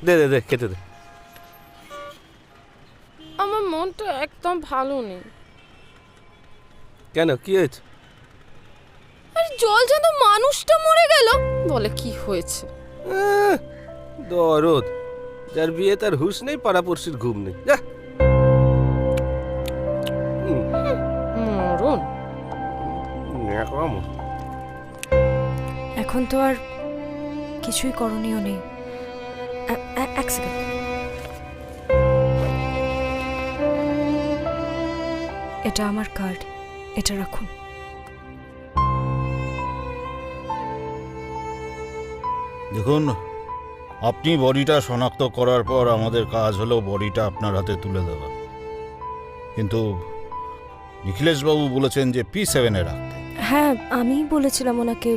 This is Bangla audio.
দে দে দে খেতে দে। আমার মনটা একদম ভালো নেই। কেন, কি হয়েছে? আরে জল যেন মানুষটা মরে গেল বলে কি হয়েছে? দরদ, যার বিয়ে তার হুঁশ নেই, পাড়াপড়শির ঘুম নেই। যা। মরণ। এখন তো আর কিছুই করণীয় নেই। এক সেকেন্ড। এটা আমার কার্ড, এটা রাখুন। দেখুন, আপনি বডিটা শনাক্ত করার পর আমাদের কাজ হলো বডিটা আপনার হাতে তুলে দেওয়া, কিন্তু নিখিলেশবাবু বলেছেন যে P7 রাখতে। হ্যাঁ, আমি বলেছিলাম ওনাকে